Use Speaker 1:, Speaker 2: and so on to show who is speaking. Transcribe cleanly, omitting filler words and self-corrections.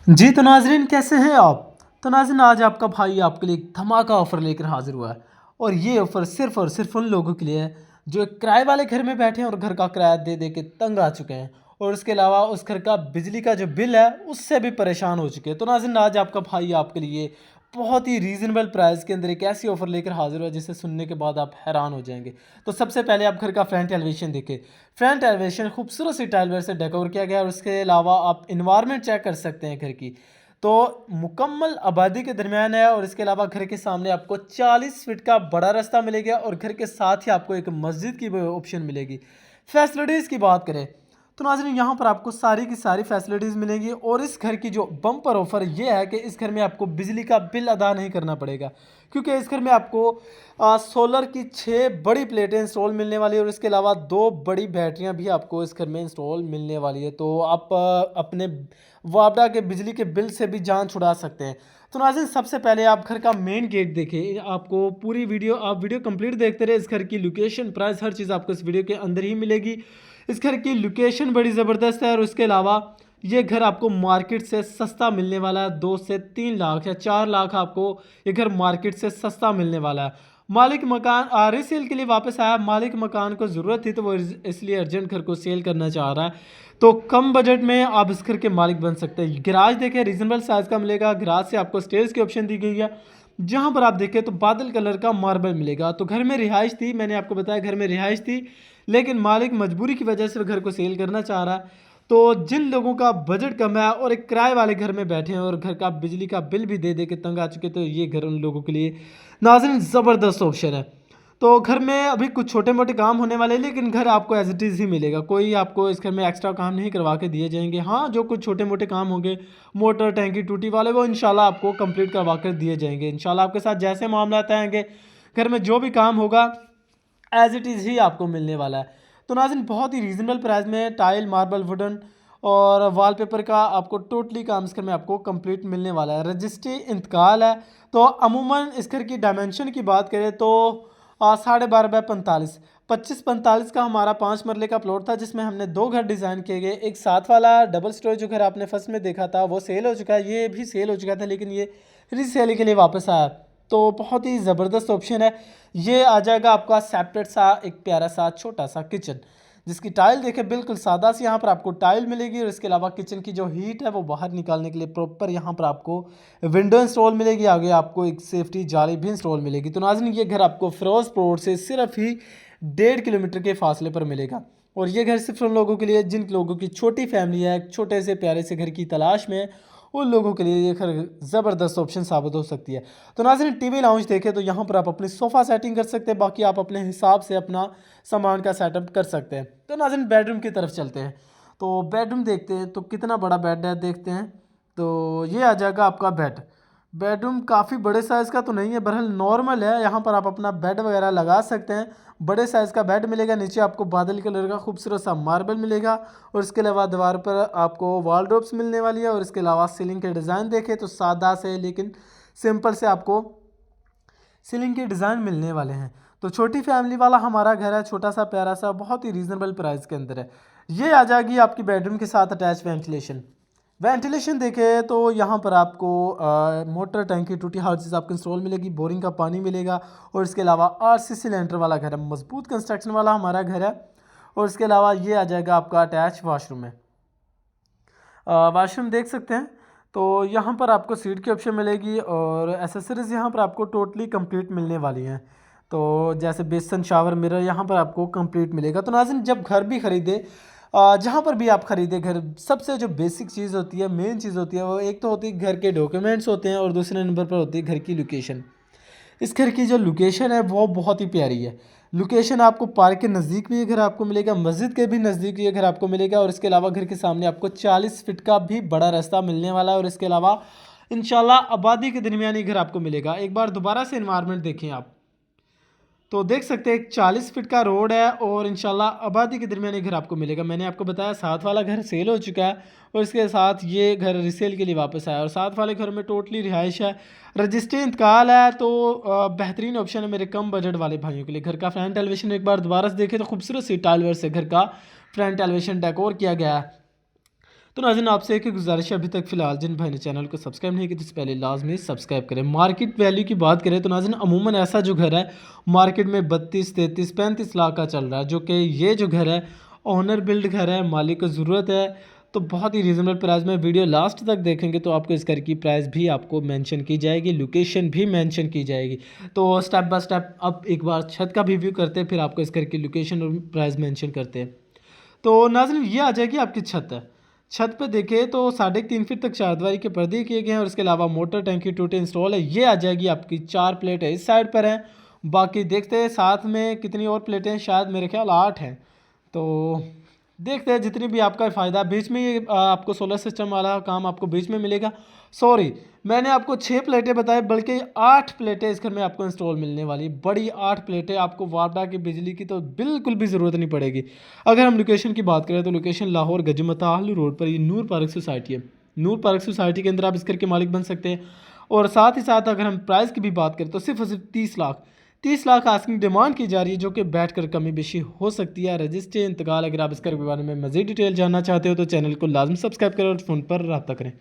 Speaker 1: जी तो नाज़रीन, कैसे हैं आप? तो नाज़रीन, आज आपका भाई आपके लिए एक धमाका ऑफ़र लेकर हाज़िर हुआ है। और ये ऑफ़र सिर्फ़ और सिर्फ़ उन लोगों के लिए है जो एक किराए वाले घर में बैठे हैं और घर का किराया दे दे के तंग आ चुके हैं, और उसके अलावा उस घर का बिजली का जो बिल है उससे भी परेशान हो चुके हैं। तो नाज़रीन, आज आपका भाई आपके लिए बहुत ही रीज़नेबल प्राइस के अंदर एक ऐसी ऑफ़र लेकर हाज़िर हुआ है जिसे सुनने के बाद आप हैरान हो जाएंगे। तो सबसे पहले आप घर का फ्रंट एलिवेशन देखें। फ्रंट एलिवेशन खूबसूरत सी टाइलवेयर से डेकोर किया गया है, और उसके अलावा आप इन्वायरमेंट चेक कर सकते हैं घर की। तो मुकम्मल आबादी के दरमियान है, और इसके अलावा घर के सामने आपको 40 फीट का बड़ा रास्ता मिलेगा, और घर के साथ ही आपको एक मस्जिद की भी ऑप्शन मिलेगी। फैसिलिटीज़ की बात करें तो नाज़रीन, यहाँ पर आपको सारी की सारी फैसिलिटीज़ मिलेंगी, और इस घर की जो बम्पर ऑफ़र ये है कि इस घर में आपको बिजली का बिल अदा नहीं करना पड़ेगा, क्योंकि इस घर में आपको सोलर की 6 बड़ी प्लेटें इंस्टॉल मिलने वाली है, और इसके अलावा 2 बड़ी बैटरियाँ भी आपको इस घर में इंस्टॉल मिलने वाली है। तो आप अपने वापडा के बिजली के बिल से भी जान छुड़ा सकते हैं। तो नाज़रीन, सबसे पहले आप घर का मेन गेट देखिए। आपको पूरी वीडियो आप वीडियो कंप्लीट देखते रहे। इस घर की लोकेशन, प्राइस, हर चीज़ आपको इस वीडियो के अंदर ही मिलेगी। इस घर की लोकेशन बड़ी ज़बरदस्त है, और उसके अलावा ये घर आपको मार्केट से सस्ता मिलने वाला है। 2 से 3 लाख या 4 लाख आपको ये घर मार्केट से सस्ता मिलने वाला है। मालिक मकान रीसेल के लिए वापस आया। मालिक मकान को ज़रूरत थी, तो वो इसलिए अर्जेंट घर को सेल करना चाह रहा है। तो कम बजट में आप इस घर के मालिक बन सकते हैं। गैराज देखें, रीजनेबल साइज़ का मिलेगा। गैराज से आपको स्टेयर्स की ऑप्शन दी गई है। जहाँ पर आप देखें तो बादल कलर का मार्बल मिलेगा। तो घर में रिहाइश थी, मैंने आपको बताया घर में रिहाइश थी, लेकिन मालिक मजबूरी की वजह से घर को सेल करना चाह रहा है। तो जिन लोगों का बजट कम है और एक किराए वाले घर में बैठे हैं और घर का बिजली का बिल भी दे दे के तंग आ चुके, तो ये घर उन लोगों के लिए नाज़रीन ज़बरदस्त ऑप्शन है। तो घर में अभी कुछ छोटे मोटे काम होने वाले हैं, लेकिन घर आपको एज इट इज़ ही मिलेगा। कोई आपको इस घर में एक्स्ट्रा काम नहीं करवा के दिए जाएंगे। हाँ, जो कुछ छोटे मोटे काम होंगे, मोटर टैंकी टूटी वाले, वो इंशाल्लाह आपको कंप्लीट करवा कर दिए जाएंगे। इंशाल्लाह आपके साथ जैसे मामला आएंगे, घर में जो भी काम होगा एज इट इज़ ही आपको मिलने वाला है। तो नाज़रीन, बहुत ही रीज़नेबल प्राइस में टाइल, मार्बल, वुडन और वॉलपेपर का आपको टोटली काम इस घर में आपको कंप्लीट मिलने वाला है। रजिस्ट्री इंतकाल है। तो अमूमन इस घर की डायमेंशन की बात करें तो 12.5 बाय 45, 25-45 का हमारा 5 मरले का प्लॉट था, जिसमें हमने 2 घर डिज़ाइन किए गए। एक साथ वाला डबल स्टोरी जो घर आपने फर्स्ट में देखा था वो सेल हो चुका है, ये भी सेल हो चुका था, लेकिन ये रीसेल के लिए वापस आया। तो बहुत ही ज़बरदस्त ऑप्शन है। ये आ जाएगा आपका सेपरेट सा एक प्यारा सा छोटा सा किचन, जिसकी टाइल देखें बिल्कुल सादा सी यहाँ पर आपको टाइल मिलेगी, और इसके अलावा किचन की जो हीट है वो बाहर निकालने के लिए प्रॉपर यहाँ पर आपको विंडो इंस्टॉल मिलेगी। आगे आपको एक सेफ्टी जाली भी इंस्टॉल मिलेगी। तो नाज़रीन, ये घर आपको फिरोजपुर से सिर्फ ही 1.5 किलोमीटर के फासले पर मिलेगा, और ये घर सिर्फ उन लोगों के लिए जिन लोगों की छोटी फैमिली है, एक छोटे से प्यारे से घर की तलाश में है, उन लोगों के लिए ये घर ज़बरदस्त ऑप्शन साबित हो सकती है। तो नाज़रीन, टीवी लाउंज देखें तो यहाँ पर आप अपनी सोफ़ा सेटिंग कर सकते हैं, बाकी आप अपने हिसाब से अपना सामान का सेटअप कर सकते हैं। तो नाज़रीन, बेडरूम की तरफ चलते हैं। तो बेडरूम देखते हैं तो कितना बड़ा बेड है, देखते हैं। तो ये आ जाएगा आपका बेड। बेडरूम काफ़ी बड़े साइज़ का तो नहीं है, बहरहाल नॉर्मल है। यहाँ पर आप अपना बेड वगैरह लगा सकते हैं। बड़े साइज़ का बेड मिलेगा। नीचे आपको बादल कलर का खूबसूरत सा मार्बल मिलेगा, और इसके अलावा दीवार पर आपको वॉलड्रॉप्स मिलने वाली है। और इसके अलावा सीलिंग के डिज़ाइन देखें तो सादा से लेकिन सिंपल से आपको सीलिंग के डिज़ाइन मिलने वाले हैं। तो छोटी फैमिली वाला हमारा घर है, छोटा सा प्यारा सा, बहुत ही रीज़नेबल प्राइस के अंदर है। ये आ जाएगी आपकी बेडरूम के साथ अटैच वेंटिलेशन। वेंटिलेशन देखें तो यहाँ पर आपको मोटर टैंकी टूटी हर चीज़ आपको इंस्टॉल मिलेगी। बोरिंग का पानी मिलेगा, और इसके अलावा RC सिलेंडर वाला घर है, मजबूत कंस्ट्रक्शन वाला हमारा घर है। और इसके अलावा ये आ जाएगा आपका अटैच वाशरूम है। वाशरूम देख सकते हैं। तो यहाँ पर आपको सीट की ऑप्शन मिलेगी, और एसेसरीज़ यहाँ पर आपको टोटली कंप्लीट मिलने वाली हैं। तो जैसे बेसन, शावर, मिरर यहाँ पर आपको कंप्लीट मिलेगा। तो नाज़रीन, जब घर भी ख़रीदे, जहाँ पर भी आप ख़रीदे घर, सबसे जो बेसिक चीज़ होती है, मेन चीज़ होती है, वो एक तो होती है घर के डॉक्यूमेंट्स होते हैं, और दूसरे नंबर पर होती है घर की लोकेशन। इस घर की जो लोकेशन है वो बहुत ही प्यारी है। लोकेशन आपको पार्क के नज़दीक भी ये घर आपको मिलेगा, मस्जिद के भी नज़दीक ये घर आपको मिलेगा, और इसके अलावा घर के सामने आपको 40 फीट का भी बड़ा रास्ता मिलने वाला है। और इसके अलावा इंशाल्लाह आबादी के दरमियान ये घर आपको मिलेगा। एक बार दोबारा से इन्वायरमेंट देखें आप, तो देख सकते हैं एक 40 फीट का रोड है, और इंशाल्लाह आबादी के दरमियान ये घर आपको मिलेगा। मैंने आपको बताया साथ वाला घर सेल हो चुका है, और इसके साथ ये घर रिसेल के लिए वापस आया, और साथ वाले घर में टोटली रिहाइश है। रजिस्ट्री इंतकाल है। तो बेहतरीन ऑप्शन है मेरे कम बजट वाले भाइयों के लिए। घर का फ्रंट एलिवेशन एक बार दोबारा से देखें तो खूबसूरत सी टाइलवेयर से घर का फ्रंट एलिवेशन डेकोर किया गया है। तो नाज़रीन आपसे एक ही गुजारिश है, अभी तक फ़िलहाल जिन भाई ने चैनल को सब्सक्राइब नहीं किया तो इससे पहले लाजमी सब्सक्राइब करें। मार्केट वैल्यू की बात करें तो नाज़रीन अमूमन ऐसा जो घर है मार्केट में 32, 33, 35 लाख का चल रहा है, जो कि ये जो घर है ओनर बिल्ड घर है, मालिक को ज़रूरत है, तो बहुत ही रीज़नेबल प्राइस में। वीडियो लास्ट तक देखेंगे तो आपको इस घर की प्राइस भी आपको मेंशन की जाएगी, लोकेशन भी मेंशन की जाएगी। तो स्टेप बाय स्टेप अब एक बार छत का भी व्यू करते हैं, फिर आपको इस घर की लोकेशन और प्राइस मेंशन करते हैं। तो नाज़रीन ये आ जाएगी आपकी छत है। छत पे देखें तो 3.5 फीट तक चारदीवारी के पर्दे किए गए हैं और इसके अलावा मोटर टंकी टूटे इंस्टॉल है। ये आ जाएगी आपकी 4 प्लेटें इस साइड पर हैं। बाकी देखते हैं साथ में कितनी और प्लेटें हैं, शायद मेरे ख्याल 8 हैं। तो देखते हैं जितनी भी आपका फ़ायदा। बीच में ये आपको सोलर सिस्टम वाला काम आपको बीच में मिलेगा। सॉरी, मैंने आपको 6 प्लेटें बताए, बल्कि 8 प्लेटें इस घर में आपको इंस्टॉल मिलने वाली। बड़ी 8 प्लेटें आपको वापडा की बिजली की तो बिल्कुल भी ज़रूरत नहीं पड़ेगी। अगर हम लोकेशन की बात करें तो लोकेशन लाहौर गजमता आलू रोड पर ये नूर पार्क सोसाइटी है। नूर पार्क सोसाइटी के अंदर आप इस घर के मालिक बन सकते हैं। और साथ ही साथ अगर हम प्राइस की भी बात करें तो सिर्फ और सिर्फ 30 लाख आस्किंग डिमांड की जा रही है, जो कि बैठकर कमी बेशी हो सकती है। रजिस्ट्री इंतकाल, अगर आप इस घर के बारे में मज़ीद डिटेल जानना चाहते हो तो चैनल को लाजमी सब्सक्राइब करें और फ़ोन पर रब्ता करें।